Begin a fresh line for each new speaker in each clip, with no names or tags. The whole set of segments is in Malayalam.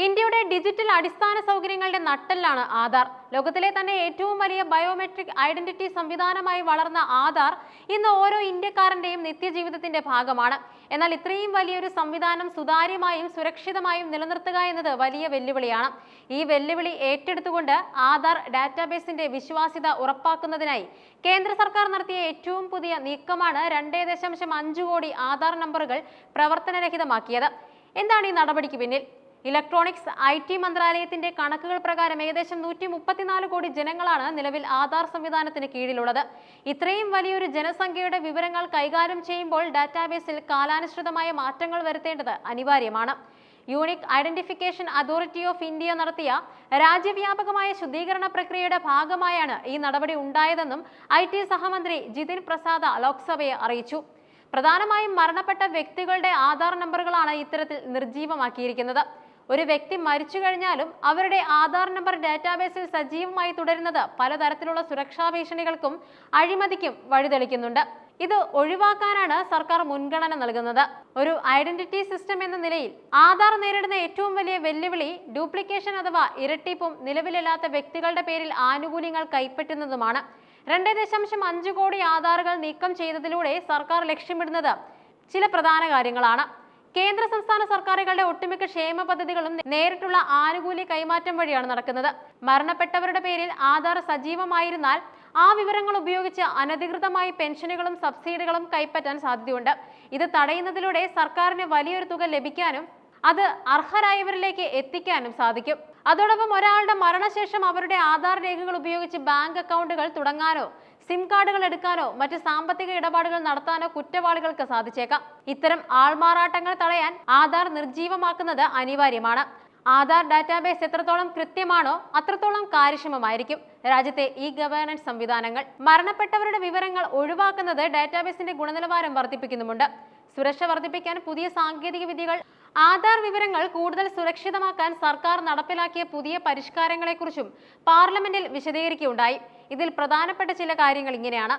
ഇന്ത്യയുടെ ഡിജിറ്റൽ അടിസ്ഥാന സൗകര്യങ്ങളുടെ നട്ടെല്ലാണ് ആധാർ. ലോകത്തിലെ തന്നെ ഏറ്റവും വലിയ ബയോമെട്രിക് ഐഡന്റിറ്റി സംവിധാനമായി വളർന്ന ആധാർ ഇന്ന് ഓരോ ഇന്ത്യക്കാരന്റെയും നിത്യജീവിതത്തിന്റെ ഭാഗമാണ്. എന്നാൽ ഇത്രയും വലിയൊരു സംവിധാനം സുതാര്യമായും സുരക്ഷിതമായും നിലനിർത്തുക എന്നത് വലിയ വെല്ലുവിളിയാണ്. ഈ വെല്ലുവിളി ഏറ്റെടുത്തുകൊണ്ട് ആധാർ ഡാറ്റാബേസിന്റെ വിശ്വാസ്യത ഉറപ്പാക്കുന്നതിനായി കേന്ദ്ര സർക്കാർ നടത്തിയ ഏറ്റവും പുതിയ നീക്കമാണ് 2.5 കോടി ആധാർ നമ്പറുകൾ പ്രവർത്തനരഹിതമാക്കിയത്. എന്താണ് ഈ നടപടിക്ക് പിന്നിൽ? ഇലക്ട്രോണിക്സ് IT മന്ത്രാലയത്തിന്റെ കണക്കുകൾ പ്രകാരം ഏകദേശം 134 കോടി ജനങ്ങളാണ് നിലവിൽ ആധാർ സംവിധാനത്തിന് കീഴിലുള്ളത്. ഇത്രയും വലിയൊരു ജനസംഖ്യയുടെ വിവരങ്ങൾ കൈകാര്യം ചെയ്യുമ്പോൾ ഡാറ്റാബേസിൽ കാലാനുസൃതമായ മാറ്റങ്ങൾ വരുത്തേണ്ടത് അനിവാര്യമാണ്. Unique identification authority of India നടത്തിയ രാജ്യവ്യാപകമായ ശുദ്ധീകരണ പ്രക്രിയയുടെ ഭാഗമായാണ് ഈ നടപടി ഉണ്ടായതെന്നും IT സഹമന്ത്രി ജിതിൻ പ്രസാദ് ലോക്സഭയെ അറിയിച്ചു. പ്രധാനമായും മരണപ്പെട്ട വ്യക്തികളുടെ ആധാർ നമ്പറുകളാണ് ഇത്തരത്തിൽ നിർജീവമാക്കിയിരിക്കുന്നത്. ഒരു വ്യക്തി മരിച്ചു കഴിഞ്ഞാലും അവരുടെ ആധാർ നമ്പർ ഡാറ്റാബേസിൽ സജീവമായി തുടരുന്നത് പലതരത്തിലുള്ള സുരക്ഷാ ഭീഷണികൾക്കും അഴിമതിക്കും വഴിതെളിക്കുന്നുണ്ട്. ഇത് ഒഴിവാക്കാനാണ് സർക്കാർ മുൻഗണന നൽകുന്നത്. ഒരു ഐഡന്റിറ്റി സിസ്റ്റം എന്ന നിലയിൽ ആധാർ നേരിടുന്ന ഏറ്റവും വലിയ വെല്ലുവിളി ഡ്യൂപ്ലിക്കേഷൻ അഥവാ ഇരട്ടിപ്പും നിലവിലില്ലാത്ത വ്യക്തികളുടെ പേരിൽ ആനുകൂല്യങ്ങൾ കൈപ്പറ്റുന്നതുമാണ്. 2.5 കോടി ആധാറുകൾ നീക്കം ചെയ്തതിലൂടെ സർക്കാർ ലക്ഷ്യമിടുന്നത് ചില പ്രധാന കാര്യങ്ങളാണ്. കേന്ദ്ര സംസ്ഥാന സർക്കാരുകളുടെ ഒട്ടുമിക്ക ക്ഷേമ പദ്ധതികളും നേരിട്ടുള്ള ആനുകൂല്യ കൈമാറ്റം വഴിയാണ് നടക്കുന്നത്. മരണപ്പെട്ടവരുടെ പേരിൽ ആധാർ സജീവമായിരുന്നാൽ ആ വിവരങ്ങൾ ഉപയോഗിച്ച് അനധികൃതമായി പെൻഷനുകളും സബ്സിഡികളും കൈപ്പറ്റാൻ സാധ്യതയുണ്ട്. ഇത് തടയുന്നതിലൂടെ സർക്കാരിന് വലിയൊരു തുക ലഭിക്കാനും അത് അർഹരായവരിലേക്ക് എത്തിക്കാനും സാധിക്കും. അതോടൊപ്പം ഒരാളുടെ മരണശേഷം അവരുടെ ആധാർ രേഖകൾ ഉപയോഗിച്ച് ബാങ്ക് അക്കൗണ്ടുകൾ തുടങ്ങാനോ സിം കാർഡുകൾ എടുക്കാനോ മറ്റ് സാമ്പത്തിക ഇടപാടുകൾ നടത്താനോ കുറ്റവാളികൾക്ക് സാധിച്ചേക്കാം. ഇത്തരം ആൾമാറാട്ടങ്ങൾ തടയാൻ ആധാർ നിർജീവമാക്കുന്നത് അനിവാര്യമാണ്. ആധാർ ഡാറ്റാബേസ് എത്രത്തോളം കൃത്യമാണോ അത്രത്തോളം കാര്യക്ഷമമായിരിക്കും രാജ്യത്തെ ഗവേണൻസ് സംവിധാനങ്ങൾ. മരണപ്പെട്ടവരുടെ വിവരങ്ങൾ ഒഴിവാക്കുന്നത് ഡാറ്റാബേസിന്റെ ഗുണനിലവാരം വർദ്ധിപ്പിക്കുന്നുമുണ്ട്. സുരക്ഷ വർദ്ധിപ്പിക്കാൻ പുതിയ സാങ്കേതിക വിദ്യകൾ, ആധാർ വിവരങ്ങൾ കൂടുതൽ സുരക്ഷിതമാക്കാൻ സർക്കാർ നടപ്പിലാക്കിയ പുതിയ പരിഷ്കാരങ്ങളെക്കുറിച്ചും പാർലമെന്റിൽ വിശദീകരിക്കുകയുണ്ടായി. ഇതിൽ പ്രധാനപ്പെട്ട ചില കാര്യങ്ങൾ ഇങ്ങനെയാണ്.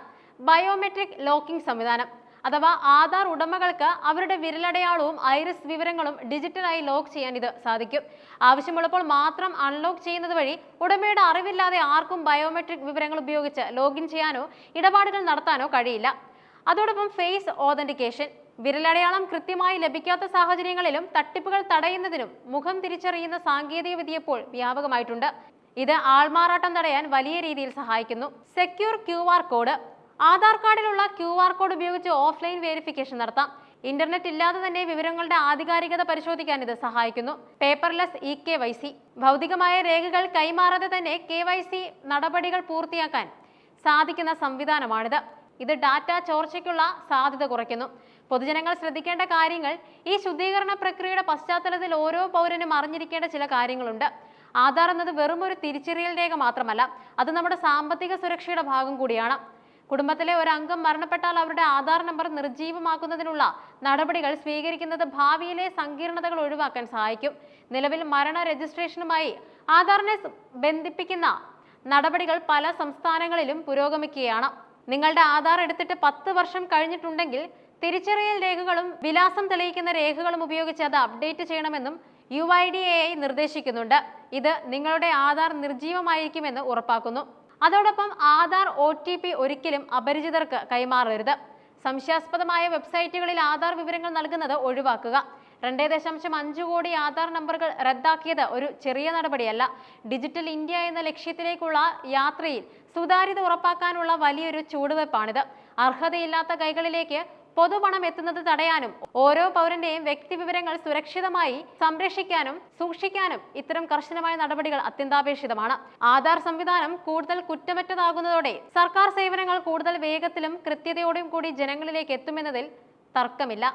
ബയോമെട്രിക് ലോക്കിംഗ് സംവിധാനം, അഥവാ ആധാർ ഉടമകൾക്ക് അവരുടെ വിരലടയാളവും ഐറിസ് വിവരങ്ങളും ഡിജിറ്റലായി ലോക്ക് ചെയ്യാൻ ഇത് സാധിക്കും. ആവശ്യമുള്ളപ്പോൾ മാത്രം അൺലോക്ക് ചെയ്യുന്നത് വഴി ഉടമയുടെ അറിവില്ലാതെ ആർക്കും ബയോമെട്രിക് വിവരങ്ങൾ ഉപയോഗിച്ച് ലോഗിൻ ചെയ്യാനോ ഇടപാടുകൾ നടത്താനോ കഴിയില്ല. അതോടൊപ്പം ഫേസ് ഓതന്റിക്കേഷൻ, വിരലടയാളം കൃത്യമായി ലഭിക്കാത്ത സാഹചര്യങ്ങളിലും തട്ടിപ്പുകൾ തടയുന്നതിനും മുഖം തിരിച്ചറിയുന്ന സാങ്കേതിക വിദ്യ ഇപ്പോൾ വ്യാപകമായിട്ടുണ്ട്. ഇത് ആൾമാറാട്ടം തടയാൻ വലിയ രീതിയിൽ സഹായിക്കുന്നു. സെക്യൂർ QR കോഡ്, ആധാർ കാർഡിലുള്ള QR കോഡ് ഉപയോഗിച്ച് ഓഫ്ലൈൻ വെരിഫിക്കേഷൻ നടത്താം. ഇന്റർനെറ്റ് ഇല്ലാതെ തന്നെ വിവരങ്ങളുടെ ആധികാരികത പരിശോധിക്കാൻ ഇത് സഹായിക്കുന്നു. പേപ്പർലെസ് eKYC, ഭൗതികമായ രേഖകൾ കൈമാറാതെ തന്നെ KYC നടപടികൾ പൂർത്തിയാക്കാൻ സാധിക്കുന്ന സംവിധാനമാണിത്. ഇത് ഡാറ്റ ചോർച്ചയ്ക്കുള്ള സാധ്യത കുറയ്ക്കുന്നു. പൊതുജനങ്ങൾ ശ്രദ്ധിക്കേണ്ട കാര്യങ്ങൾ: ഈ ശുദ്ധീകരണ പ്രക്രിയയുടെ പശ്ചാത്തലത്തിൽ ഓരോ പൗരനും അറിഞ്ഞിരിക്കേണ്ട ചില കാര്യങ്ങളുണ്ട്. ആധാർ എന്നത് വെറും ഒരു തിരിച്ചറിയൽ രേഖ മാത്രമല്ല, അത് നമ്മുടെ സാമ്പത്തിക സുരക്ഷയുടെ ഭാഗം കൂടിയാണ്. കുടുംബത്തിലെ ഒരു അംഗം മരണപ്പെട്ടാൽ അവരുടെ ആധാർ നമ്പർ നിർജീവമാക്കുന്നതിനുള്ള നടപടികൾ സ്വീകരിക്കുന്നത് ഭാവിയിലെ സങ്കീർണതകൾ ഒഴിവാക്കാൻ സഹായിക്കും. നിലവിൽ മരണ രജിസ്ട്രേഷനുമായി ആധാറിനെ ബന്ധിപ്പിക്കുന്ന നടപടികൾ പല സംസ്ഥാനങ്ങളിലും പുരോഗമിക്കുകയാണ്. നിങ്ങളുടെ ആധാർ എടുത്തിട്ട് 10 വർഷം കഴിഞ്ഞിട്ടുണ്ടെങ്കിൽ തിരിച്ചറിയൽ രേഖകളും വിലാസം തെളിയിക്കുന്ന രേഖകളും ഉപയോഗിച്ച് അത് അപ്ഡേറ്റ് ചെയ്യണമെന്നും UIDAI നിർദ്ദേശിക്കുന്നുണ്ട്. ഇത് നിങ്ങളുടെ ആധാർ നിർജീവമായിരിക്കുമെന്ന് ഉറപ്പാക്കുന്നു. അതോടൊപ്പം ആധാർ OTP ഒരിക്കലും അപരിചിതർക്ക് കൈമാറരുത്. സംശയാസ്പദമായ വെബ്സൈറ്റുകളിൽ ആധാർ വിവരങ്ങൾ നൽകുന്നത് ഒഴിവാക്കുക. 2.5 കോടി ആധാർ നമ്പറുകൾ റദ്ദാക്കിയത് ഒരു ചെറിയ നടപടിയല്ല. ഡിജിറ്റൽ ഇന്ത്യ എന്ന ലക്ഷ്യത്തിലേക്കുള്ള യാത്രയിൽ സുതാര്യത ഉറപ്പാക്കാനുള്ള വലിയൊരു ചുവടുവയ്പ്പാണിത്. അർഹതയില്ലാത്ത കൈകളിലേക്ക് പൊതുപണം എത്തുന്നത് തടയാനും ഓരോ പൗരന്റെയും വ്യക്തിവിവരങ്ങൾ സുരക്ഷിതമായി സംരക്ഷിക്കാനും സൂക്ഷിക്കാനും ഇത്തരം കർശനമായ നടപടികൾ അത്യന്താപേക്ഷിതമാണ്. ആധാർ സംവിധാനം കൂടുതൽ കുറ്റമറ്റതാകുന്നതോടെ സർക്കാർ സേവനങ്ങൾ കൂടുതൽ വേഗത്തിലും കൃത്യതയോടും കൂടി ജനങ്ങളിലേക്ക് എത്തുമെന്നതിൽ തർക്കമില്ല.